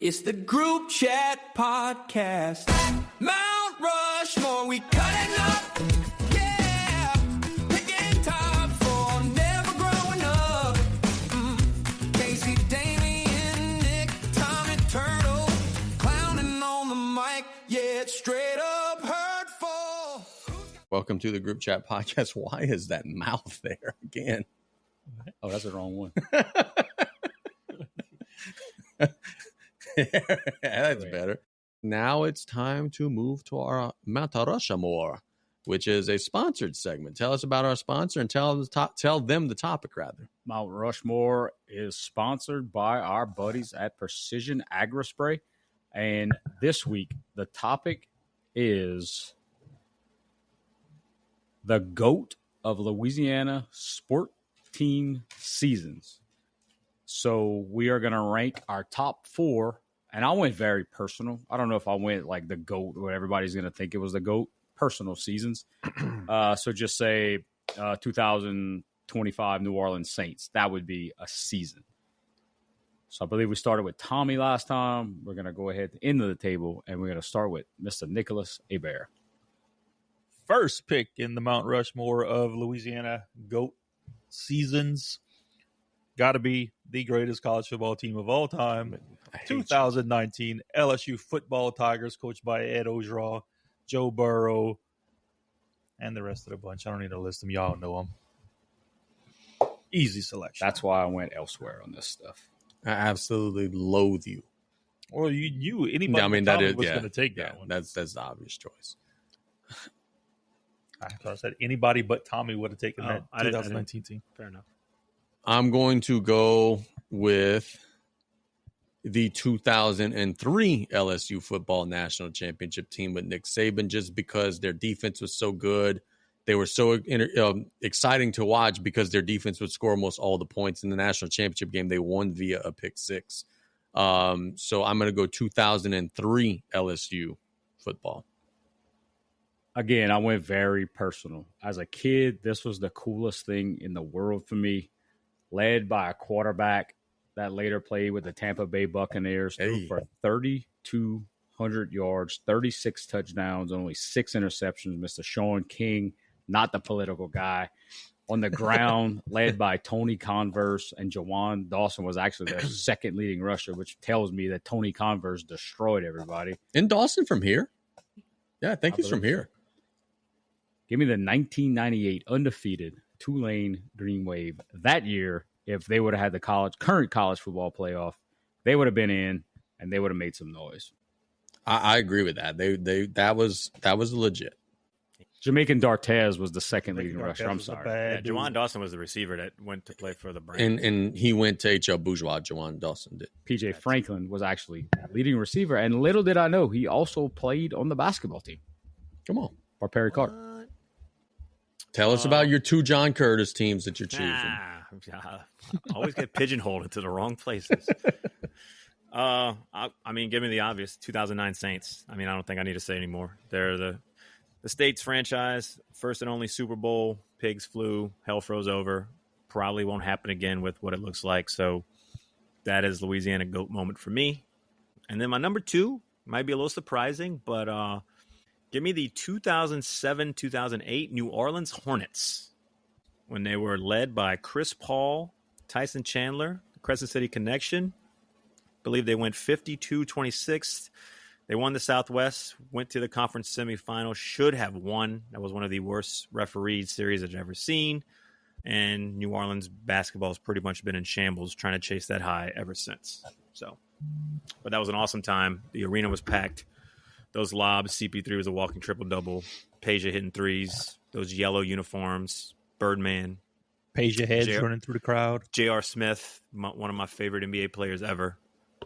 It's the Group Chat Podcast. Mount Rushmore, we cutting up. Yeah, picking top for never growing up. Casey, Damien, Nick, Tommy Turtle, clowning on the mic. Yeah, it's straight up hurtful. Welcome to the Group Chat Podcast. Why is that mouth there again? Oh, that's the wrong one. That's better. Now it's time to move to our Mount Rushmore, which is a sponsored segment. Tell us about our sponsor and tell them the topic, rather. Mount Rushmore is sponsored by our buddies at Precision Agri-Spray. And this week, the topic is the GOAT of Louisiana sport team seasons. So we are going to rank our top 4. And I went very personal. I don't know if I went like the GOAT or everybody's going to think it was the GOAT personal seasons. So just say 2025 New Orleans Saints. That would be a season. So I believe we started with Tommy last time. We're going to go ahead to the end of the table, and we're going to start with Mr. Nicholas Hebert. First pick in the Mount Rushmore of Louisiana GOAT seasons. Got to be the greatest college football team of all time. 2019 LSU football Tigers, coached by Ed Ogeron, Joe Burrow, and the rest of the bunch. I don't need to list them. Y'all know them. Easy selection. That's why I went elsewhere on this stuff. I absolutely loathe you. Well, you anybody was going to take that one. That's the obvious choice. I thought I said anybody but Tommy would have taken that 2019 team. Fair enough. I'm going to go with the 2003 LSU football national championship team with Nick Saban, just because their defense was so good. They were so exciting to watch because their defense would score almost all the points in the national championship game. They won via a pick six. So I'm going to go 2003 LSU football. Again, I went very personal. As a kid, this was the coolest thing in the world for me. Led by a quarterback that later played with the Tampa Bay Buccaneers, threw for 3,200 yards, 36 touchdowns, only 6 interceptions. Mr. Sean King, not the political guy. On the ground, led by Tony Converse, and Jawan Dawson was actually their second leading rusher, which tells me that Tony Converse destroyed everybody. And Dawson from here? Yeah, I think he's from here. Give me the 1998 undefeated Tulane Green Wave. That year, if they would have had the current college football playoff, they would have been in and they would have made some noise. I agree with that. That was legit. Jamaican Dartez was the second leading rusher. I'm sorry. Jawan Dawson was the receiver that went to play for the Browns. And he went to H.L. Bourgeois. Jawan Dawson did. PJ Franklin was actually leading receiver. And little did I know, he also played on the basketball team. Come on. Or Perry Carter. Tell us about your 2 John Curtis teams that you're choosing. I always get pigeonholed into the wrong places. I mean, give me the obvious 2009 Saints. I mean, I don't think I need to say anymore. They're the States franchise, first and only Super Bowl. Pigs flew, hell froze over. Probably won't happen again with what it looks like. So that is Louisiana GOAT moment for me. And then my number 2 might be a little surprising, but give me the 2007-2008 New Orleans Hornets when they were led by Chris Paul, Tyson Chandler, the Crescent City Connection. I believe they went 52-26. They won the Southwest, went to the conference semifinal, should have won. That was one of the worst refereed series I've ever seen. And New Orleans basketball has pretty much been in shambles trying to chase that high ever since. But that was an awesome time. The arena was packed. Those lobs, CP3 was a walking triple-double. Peja hitting threes. Those yellow uniforms. Birdman. Peja heads running through the crowd. J.R. Smith, one of my favorite NBA players ever.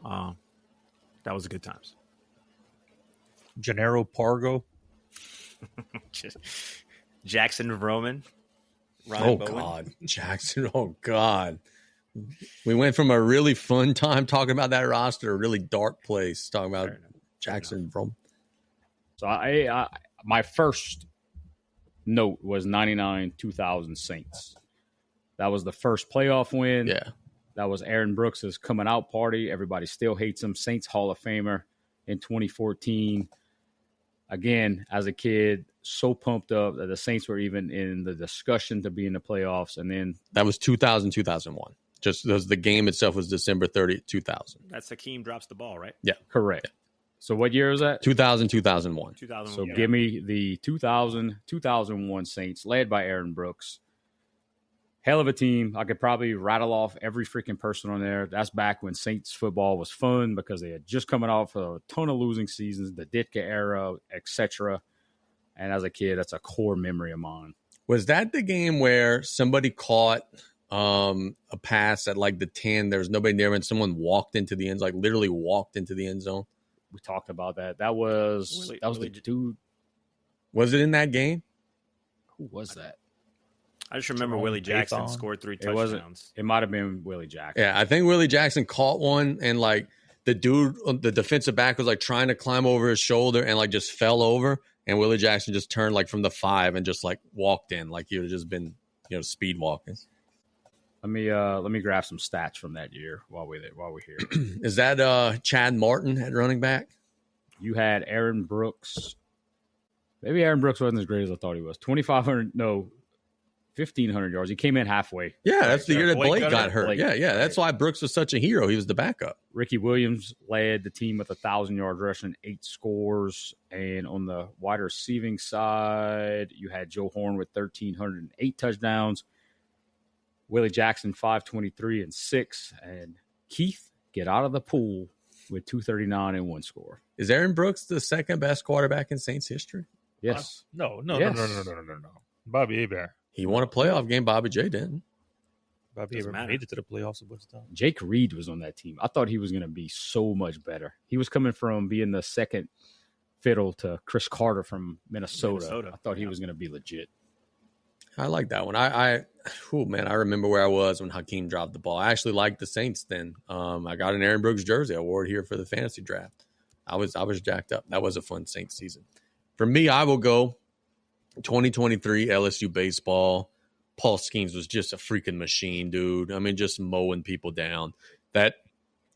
That was good times. Gennaro Pargo. Jackson Roman. Ryan Bowen. God. Jackson. Oh, God. We went from a really fun time talking about that roster to a really dark place talking about Jackson Roman. So my first note was 99-2000 Saints. That was the first playoff win. Yeah. That was Aaron Brooks' coming out party. Everybody still hates him. Saints Hall of Famer in 2014. Again, as a kid, so pumped up that the Saints were even in the discussion to be in the playoffs. And then that was 2000, 2001. Just because the game itself was December 30th, 2000. That's Hakeem drops the ball, right? Yeah. Correct. Yeah. So what year was that? 2000, 2001. 2001. So give me the 2000, 2001 Saints led by Aaron Brooks. Hell of a team. I could probably rattle off every freaking person on there. That's back when Saints football was fun because they had just coming off a ton of losing seasons, the Ditka era, etc. And as a kid, that's a core memory of mine. Was that the game where somebody caught a pass at like the 10? There was nobody near, and someone walked into the end zone, like literally walked into the end zone. We talked about that. That was the dude. Was it in that game? Who was that? I just remember Willie Jackson scored 3 touchdowns. It might have been Willie Jackson. Yeah, I think Willie Jackson caught one, and like the dude, the defensive back was like trying to climb over his shoulder and like just fell over, and Willie Jackson just turned like from the 5 and just like walked in like he would have just been, speed walking. Let me grab some stats from that year while we're here. Is that Chad Martin at running back? You had Aaron Brooks. Maybe Aaron Brooks wasn't as great as I thought he was. 1,500 yards. He came in halfway. Yeah, that's the year that Blake got hurt. Blake. Yeah. That's why Brooks was such a hero. He was the backup. Ricky Williams led the team with 1,000 yards rushing, 8 scores. And on the wide receiving side, you had Joe Horn with 1,308 touchdowns. Willie Jackson, 523 and 6. And Keith, get out of the pool with 239 and 1 score. Is Aaron Brooks the second best quarterback in Saints history? Yes. No. Yes. No. Bobby Hebert. He won a playoff game. Bobby J didn't. Bobby Hebert made it to the playoffs a bunch of times. Jake Reed was on that team. I thought he was going to be so much better. He was coming from being the second fiddle to Chris Carter from Minnesota. I thought he was going to be legit. I like that one. I remember where I was when Hakeem dropped the ball. I actually liked the Saints then. I got an Aaron Brooks jersey. I wore it here for the fantasy draft. I was jacked up. That was a fun Saints season. For me, I will go 2023 LSU baseball. Paul Skeens was just a freaking machine, dude. I mean, just mowing people down. That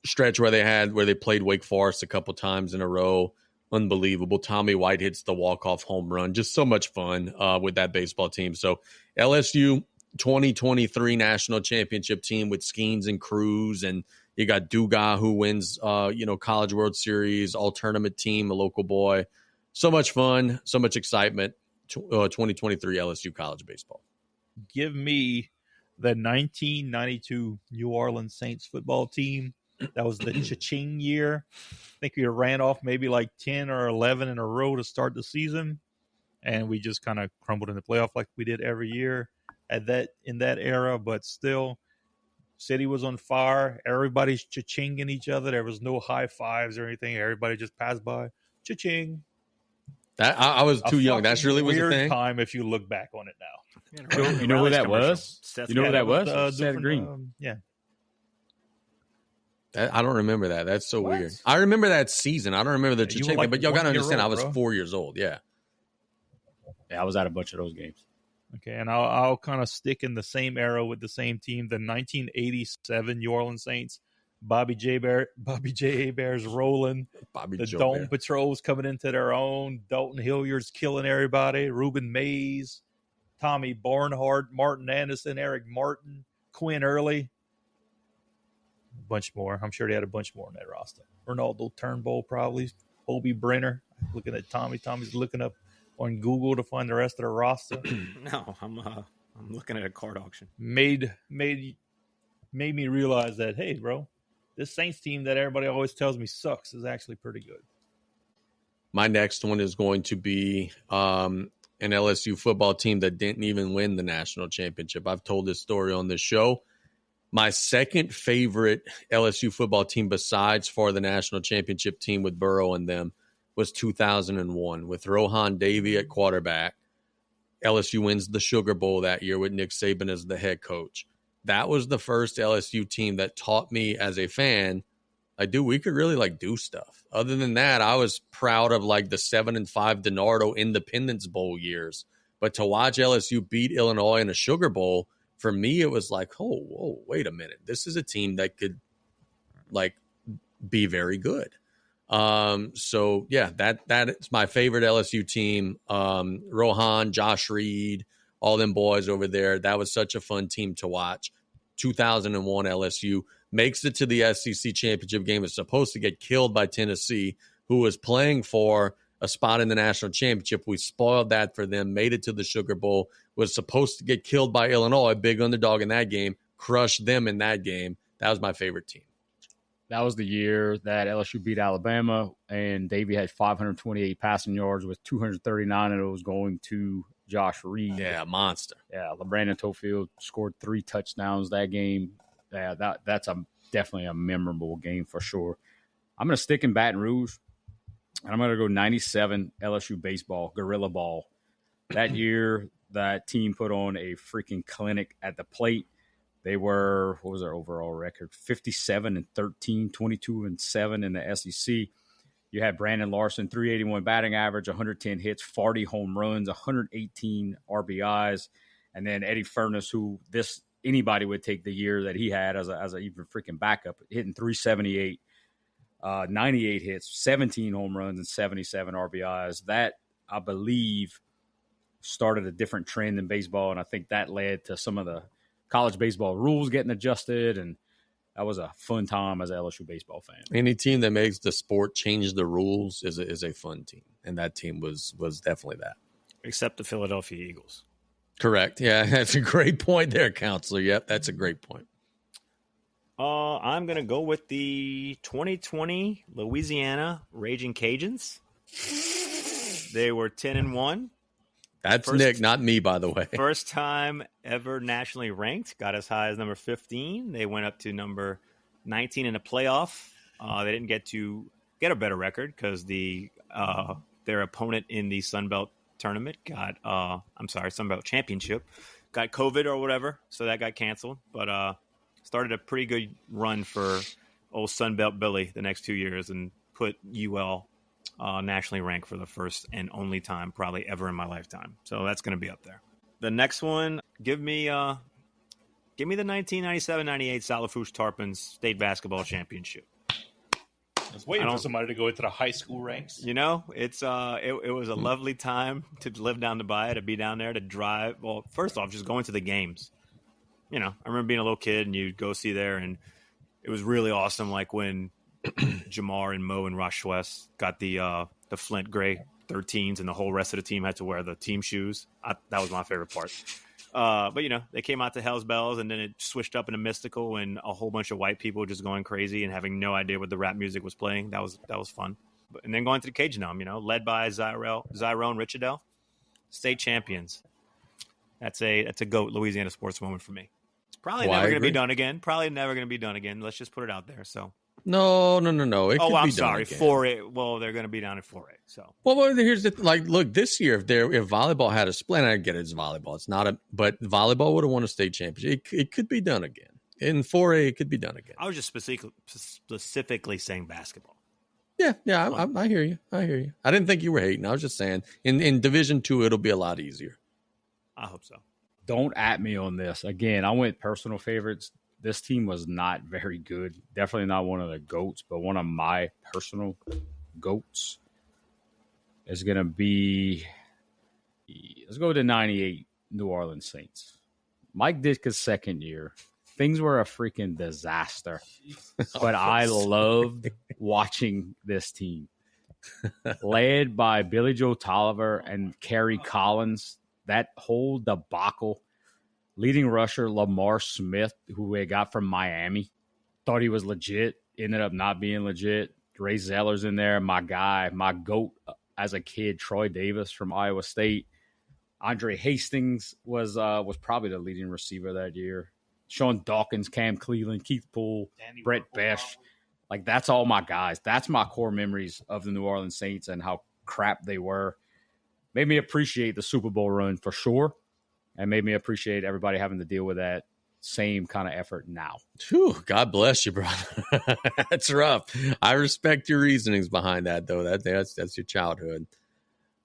stretch where they played Wake Forest a couple times in a row, unbelievable. Tommy White hits the walk-off home run. Just so much fun with that baseball team. So LSU 2023 national championship team with Skeens and Cruz, and you got Dugas who wins College World Series, all-tournament team, a local boy. So much fun, so much excitement. 2023 LSU college baseball. Give me the 1992 New Orleans Saints football team. That was the cha-ching year. I think we ran off maybe like 10 or 11 in a row to start the season, and we just kind of crumbled in the playoff like we did every year in that era. But still, city was on fire. Everybody's cha-chinging each other. There was no high fives or anything. Everybody just passed by. Cha-ching. That I was too young. That's really was the thing. Time if you look back on it now. You know who that was? You know who that was? Seth Green. Yeah. I don't remember that. That's so weird. I remember that season. I don't remember the cha-ching, but y'all got to understand, I was 4 years old. Yeah. Yeah, I was at a bunch of those games. Okay, and I'll kind of stick in the same era with the same team, the 1987 New Orleans Saints. Bobby J. Bear's rolling. The Dome Patrol's coming into their own. Dalton Hilliard's killing everybody. Ruben Mays, Tommy Barnhart, Martin Anderson, Eric Martin, Quinn Early. A bunch more. I'm sure they had a bunch more on that roster. Ronaldo Turnbull probably. Obi Brenner. Looking at Tommy. Tommy's looking up on Google to find the rest of the roster. No, I'm looking at a card auction. Made me realize that, hey, bro, this Saints team that everybody always tells me sucks is actually pretty good. My next one is going to be an LSU football team that didn't even win the national championship. I've told this story on this show. My second favorite LSU football team besides for the national championship team with Burrow and them was 2001 with Rohan Davey at quarterback. LSU wins the Sugar Bowl that year with Nick Saban as the head coach. That was the first LSU team that taught me as a fan, like, dude, we could really like do stuff. Other than that, I was proud of like the 7-5 DiNardo Independence Bowl years. But to watch LSU beat Illinois in a Sugar Bowl for me, it was like, oh, whoa, wait a minute. This is a team that could like be very good. So yeah, that is my favorite LSU team. Rohan, Josh Reed, all them boys over there. That was such a fun team to watch. 2001 LSU makes it to the SEC championship game. Is supposed to get killed by Tennessee, who was playing for a spot in the national championship. We spoiled that for them, made it to the Sugar Bowl, was supposed to get killed by Illinois, big underdog in that game, crushed them in that game. That was my favorite team. That was the year that LSU beat Alabama, and Davey had 528 passing yards with 239 of those going to Josh Reed. Yeah, monster. Yeah, LeBrandon Tofield scored 3 touchdowns that game. Yeah, that's definitely a memorable game for sure. I'm going to stick in Baton Rouge, and I'm going to go 97 LSU baseball, Gorilla Ball. That year, that team put on a freaking clinic at the plate. They were, what was their overall record? 57-13, 22-7 in the SEC. You had Brandon Larson, 381 batting average, 110 hits, 40 home runs, 118 RBIs. And then Eddie Furness, who anybody would take the year that he had as a even freaking backup, hitting 378, 98 hits, 17 home runs, and 77 RBIs. That, I believe, started a different trend in baseball, and I think that led to some of the college baseball rules getting adjusted, and that was a fun time as an LSU baseball fan. Any team that makes the sport change the rules is a fun team, and that team was definitely that. Except the Philadelphia Eagles. Correct. Yeah, that's a great point there, Counselor. Yep, that's a great point. I'm going to go with the 2020 Louisiana Raging Cajuns. They were 10-1. That's Nick, not me, by the way. First time ever nationally ranked. Got as high as number 15. They went up to number 19 in the playoff. They didn't get a better record because their opponent in the Sun Belt tournament Sun Belt Championship got COVID or whatever, so that got canceled. But started a pretty good run for old Sun Belt Billy the next 2 years and put UL nationally ranked for the first and only time probably ever in my lifetime. So that's going to be up there. The next one, give me the 1997-98 Salafouche Tarpons State Basketball Championship. I was waiting for somebody to go into the high school ranks. You know, it was a lovely time to live down the bayou, to be down there, to drive. Well, first off, just going to the games. You know, I remember being a little kid and you'd go see there, and it was really awesome. Like when Jamar and Mo and Rosh West got the Flint Gray 13s, and the whole rest of the team had to wear the team shoes. That was my favorite part. But, you know, they came out to Hell's Bells, and then it switched up into Mystical, and a whole bunch of white people just going crazy and having no idea what the rap music was playing. That was fun. And then going to the Cajun Dome, you know, led by Zyrone Richardell, state champions. That's a GOAT Louisiana sports moment for me. It's probably never going to be done again. Let's just put it out there. So. No. It could I'm be sorry. done again. 4A. Well, they're going to be down at 4A. So. Well, here's the look. This year, if volleyball had a split, and I get it's volleyball. It's not but volleyball would have won a state championship. It could be done again. In 4A, it could be done again. I was just specifically saying basketball. Yeah. I hear you. I didn't think you were hating. I was just saying in Division II, it'll be a lot easier. I hope so. Don't at me on this. Again, I went personal favorites. This team was not very good. Definitely not one of the GOATs, but one of my personal GOATs is going to be, let's go to 98 New Orleans Saints. Mike Ditka's second year. Things were a freaking disaster, but I loved watching this team. Led by Billy Joe Tolliver and Kerry Collins, that whole debacle. Leading rusher Lamar Smith, who they got from Miami, thought he was legit, ended up not being legit. Ray Zeller's in there. My guy, my GOAT as a kid, Troy Davis from Iowa State. Andre Hastings was probably the leading receiver that year. Sean Dawkins, Cam Cleveland, Keith Poole, Brett Besh. Like, that's all my guys. That's my core memories of the New Orleans Saints and how crap they were. Made me appreciate the Super Bowl run for sure. And made me appreciate everybody having to deal with that same kind of effort now. Whew, God bless you, brother. That's rough. I respect your reasonings behind that, though. That's your childhood.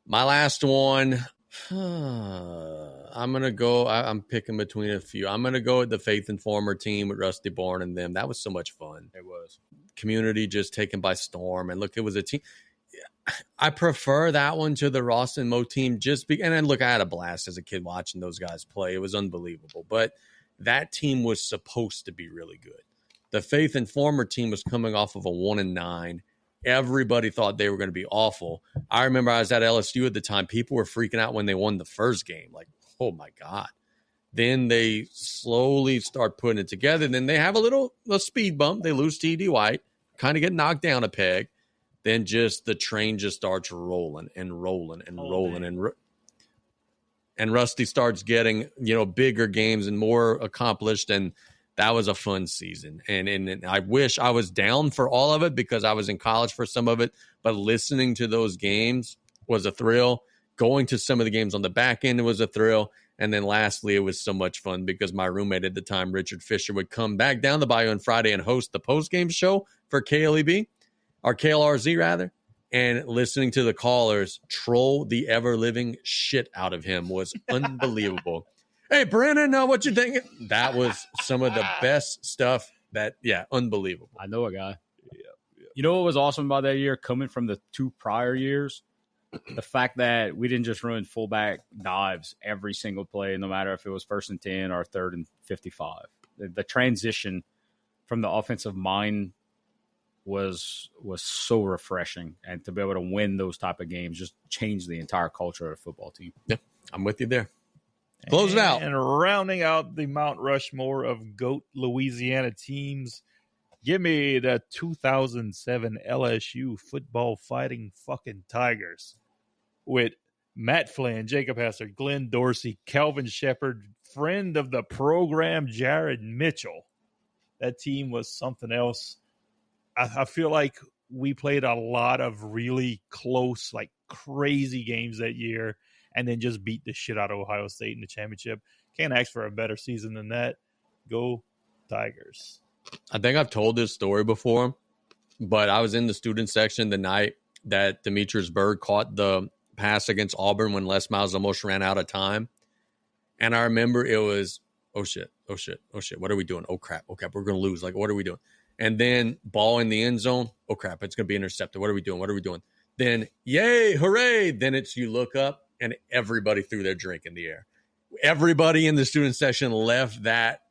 My last one, I'm gonna go. I'm picking between a few. I'm gonna go with the Faith Informer team with Rusty Barn and them. That was so much fun. It was. Community just taken by storm, and look, it was a team. I prefer that one to the Ross and Mo team and then look, I had a blast as a kid watching those guys play. It was unbelievable. But that team was supposed to be really good. The Faith Informer team was coming off of a 1-9. Everybody thought they were going to be awful. I remember I was at LSU at the time. People were freaking out when they won the first game. Like, oh my God. Then they slowly start putting it together. Then they have a speed bump. They lose T.D. White, kind of get knocked down a peg. Then just the train just starts rolling and rolling and rolling. And Rusty starts getting, bigger games and more accomplished. And that was a fun season. And I wish I was down for all of it because I was in college for some of it. But listening to those games was a thrill. Going to some of the games on the back end was a thrill. And then lastly, it was so much fun because my roommate at the time, Richard Fisher, would come back down the bayou on Friday and host the post-game show for KLEB. Or KLRZ rather, and listening to the callers troll the ever-living shit out of him was unbelievable. Hey, Brennan, what you thinking? That was some of the best stuff unbelievable. I know a guy. Yeah. You know what was awesome about that year, coming from the 2 prior years? The fact that we didn't just run fullback dives every single play, no matter if it was 1st and 10 or 3rd and 55. The transition from the offensive mind was so refreshing, and to be able to win those type of games just changed the entire culture of the football team. Yeah, I'm with you there. Close it out. And rounding out the Mount Rushmore of GOAT Louisiana teams, give me the 2007 LSU football fighting fucking Tigers with Matt Flynn, Jacob Hassard, Glenn Dorsey, Calvin Shepard, friend of the program, Jared Mitchell. That team was something else. I feel like we played a lot of really close, like crazy games that year and then just beat the shit out of Ohio State in the championship. Can't ask for a better season than that. Go Tigers. I think I've told this story before, but I was in the student section the night that Demetrius Byrd caught the pass against Auburn when Les Miles almost ran out of time. And I remember it was, oh shit. What are we doing? Oh crap. We're going to lose. Like, what are we doing? And then ball in the end zone. Oh, crap. It's going to be intercepted. What are we doing? Then, yay, hooray. Then you look up and everybody threw their drink in the air. Everybody in the student session left that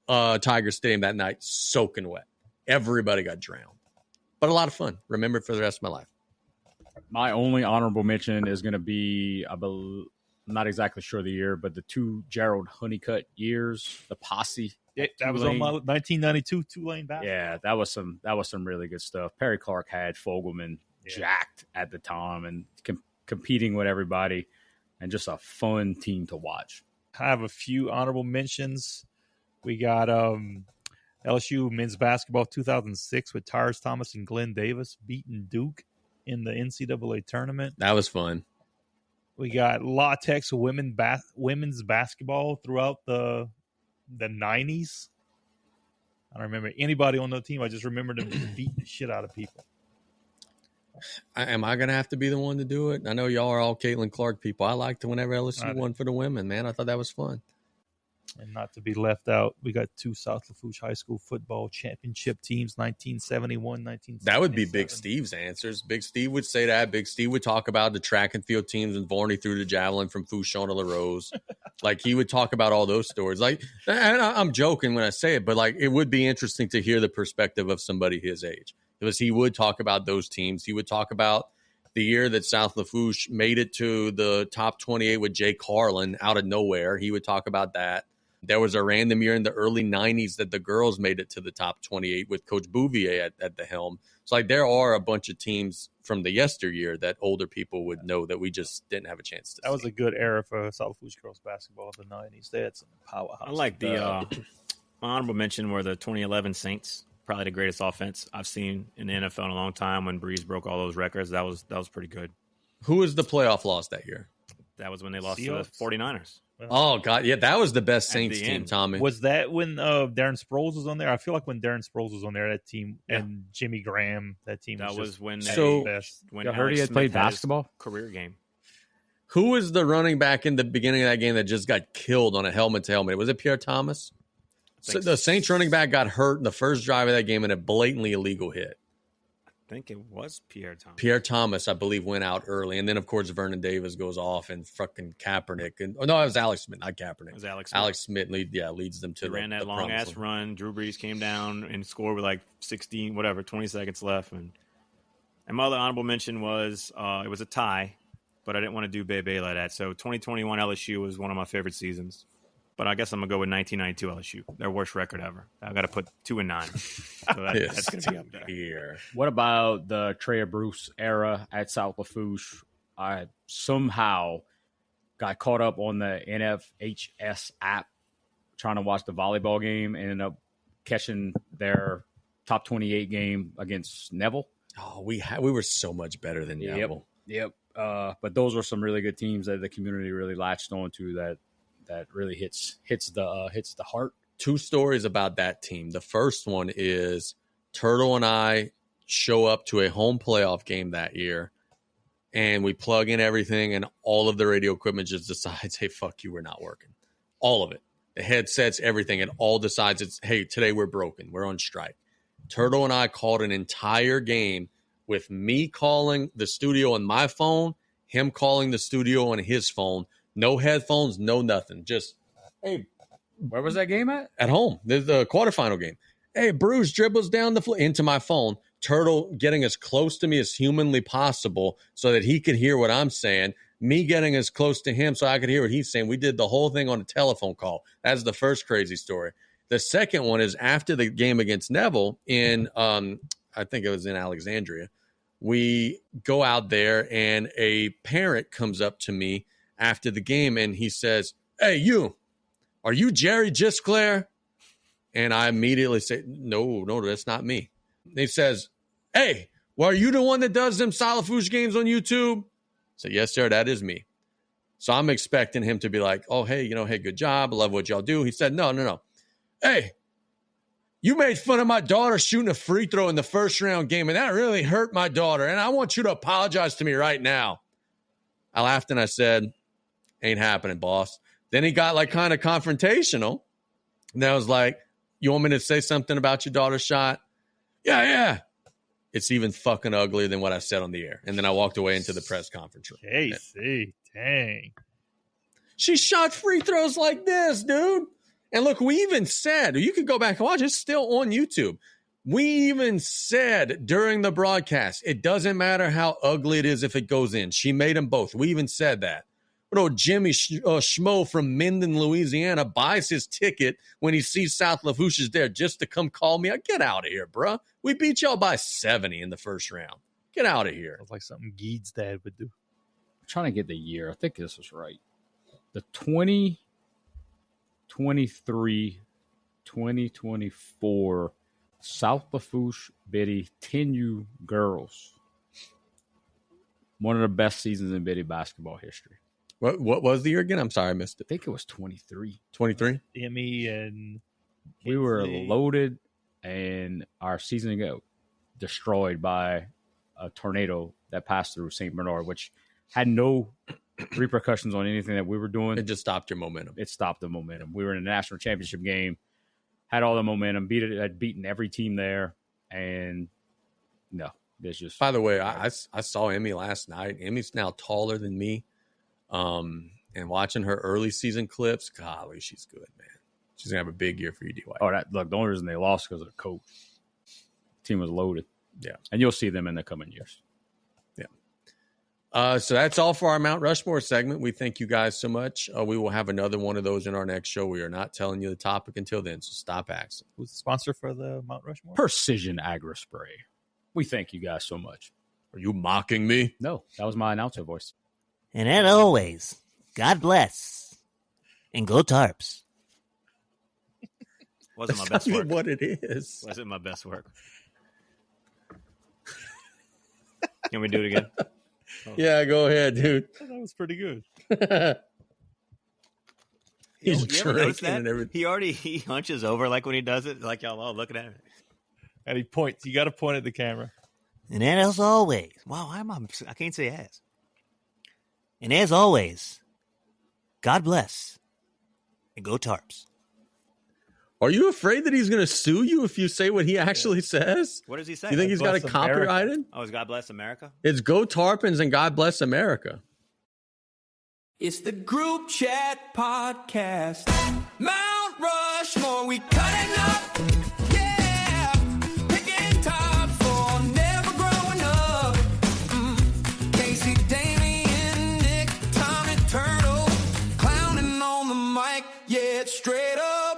Tiger Stadium that night soaking wet. Everybody got drowned. But a lot of fun. Remember it for the rest of my life. My only honorable mention is going to be, I'm not exactly sure the year, but the 2 Gerald Honeycutt years, the posse. That was on my 1992 Tulane basketball. Yeah, that was some really good stuff. Perry Clark had Fogelman jacked at the time and competing with everybody, and just a fun team to watch. I have a few honorable mentions. We got LSU men's basketball 2006 with Tyrus Thomas and Glenn Davis beating Duke in the NCAA tournament. That was fun. We got La Tech's women's basketball throughout the 90s. I don't remember anybody on the team. I just remember them just beating the shit out of people. Am I going to have to be the one to do it? I know y'all are all Caitlin Clark people. I liked whenever LSU won for the women, man. I thought that was fun. And not to be left out, we got 2 South Lafourche High School football championship teams, 1971, 1977. That would be Big Steve's answers. Big Steve would say that. Big Steve would talk about the track and field teams and Vorney threw the javelin from Fouchon to La Rose. Like, he would talk about all those stories. Like, and I'm joking when I say it, but like, it would be interesting to hear the perspective of somebody his age, because he would talk about those teams. He would talk about the year that South Lafourche made it to the top 28 with Jay Carlin out of nowhere. He would talk about that. There was a random year in the early 90s that the girls made it to the top 28 with Coach Bouvier at the helm. So, like, there are a bunch of teams from the yesteryear that older people would know that we just didn't have a chance to see. That was a good era for South Lafourche girls basketball in the 90s. They had some powerhouse. I like the my honorable mention were the 2011 Saints. Probably the greatest offense I've seen in the NFL in a long time. When Breeze broke all those records, that was pretty good. Who was the playoff loss that year? That was when they lost to the 49ers. Oh, God. Yeah, that was the best Saints team, Tommy. Was that when Darren Sproles was on there? I feel like when Darren Sproles was on there, that team, and Jimmy Graham, that team that was when best. when I heard he had played basketball. Career game. Who was the running back in the beginning of that game that just got killed on a helmet-to-helmet? Was it Pierre Thomas? So the Saints running back got hurt in the first drive of that game in a blatantly illegal hit. I think it was Pierre Thomas. Pierre Thomas, I believe, went out early. And then, of course, Vernon Davis goes off and fucking Kaepernick. No, it was Alex Smith, not Kaepernick. It was Alex Smith. Alex Smith leads them to They ran that long-ass run. Drew Brees came down and scored with like 20 seconds left. And my other honorable mention was it was a tie, but I didn't want to do Bebe like that. So 2021 LSU was one of my favorite seasons. But I guess I'm going to go with 1992 LSU, their worst record ever. I've got to put 2-9. So that's going to be up there. Here. What about the Trey Bruce era at South Lafourche? I somehow got caught up on the NFHS app trying to watch the volleyball game and ended up catching their top 28 game against Neville. Oh, we were so much better than Neville. Yep. But those were some really good teams that the community really latched on to that really hits the heart. Two stories about that team. The first one is Turtle and I show up to a home playoff game that year, and we plug in everything, and all of the radio equipment just decides, hey, fuck you, we're not working. All of it. The headsets, everything, it all decides hey, today we're broken. We're on strike. Turtle and I called an entire game with me calling the studio on my phone, him calling the studio on his phone. No headphones, no nothing. Just, hey. Where was that game at? At home. The quarterfinal game. Hey, Bruce dribbles down the floor into my phone. Turtle getting as close to me as humanly possible so that he could hear what I'm saying. Me getting as close to him so I could hear what he's saying. We did the whole thing on a telephone call. That's the first crazy story. The second one is after the game against Neville in, I think it was in Alexandria. We go out there and a parent comes up to me after the game, and he says, hey, are you Jerry Gisclair? And I immediately say, no, that's not me. And he says, hey, well, are you the one that does them Salafouche games on YouTube? I said, yes, sir, that is me. So I'm expecting him to be like, oh, hey, hey, good job. I love what y'all do. He said, no. Hey, you made fun of my daughter shooting a free throw in the first round game, and that really hurt my daughter, and I want you to apologize to me right now. I laughed and I said, ain't happening, boss. Then he got like kind of confrontational. And I was like, you want me to say something about your daughter's shot? Yeah. It's even fucking uglier than what I said on the air. And then I walked away into the press conference room. KC, dang. She shot free throws like this, dude. And look, we even said, you could go back and watch, it's still on YouTube. We even said during the broadcast, it doesn't matter how ugly it is if it goes in. She made them both. We even said that. But old Jimmy Schmo from Minden, Louisiana buys his ticket when he sees South Lafourche is there just to come call me. Get out of here, bro. We beat y'all by 70 in the first round. Get out of here. Sounds like something Geed's dad would do. I'm trying to get the year. I think this is right. The 2023-2024 South Lafourche Biddy 10U girls. One of the best seasons in Biddy basketball history. What was the year again? I'm sorry, I missed it. I think it was 23. 23? Emmy and we were loaded, and our season got destroyed by a tornado that passed through St. Bernard, which had no repercussions on anything that we were doing. It just stopped your momentum. It stopped the momentum. We were in a national championship game, had all the momentum, had beaten every team there, and no, it's just. By the way, I saw Emmy last night. Emmy's now taller than me. And watching her early season clips, golly, she's good, man. She's gonna have a big year for you, DY. Oh, look, the only reason they lost because of the coach. The team was loaded. Yeah, and you'll see them in the coming years. Yeah. So that's all for our Mount Rushmore segment. We thank you guys so much. We will have another one of those in our next show. We are not telling you the topic until then, so stop asking. Who's the sponsor for the Mount Rushmore? Precision Agri Spray. We thank you guys so much. Are you mocking me? No, that was my announcer voice. And as always, God bless and go Tarps. Wasn't my That's best not work. what it is. Wasn't my best work. Can we do it again? Yeah, go ahead, dude. That was pretty good. He's You ever notice drinking that? and everything. He hunches over like when he does it, like y'all all looking at him. And he points. You got to point at the camera. And as always, Wow, I can't say ass. And as always, God bless and go Tarps. Are you afraid that he's going to sue you if you say what he actually says? What does he say? You think he's got it Bless America. copyrighted? Oh, is God bless America? It's Go Tarpons and God Bless America. It's the group chat podcast. Mount Rushmore, we cutting up. Yeah, picking tops for never growing up. Casey, Damien, Nick, Tommy Turtle, clowning on the mic. Yeah, it's straight up.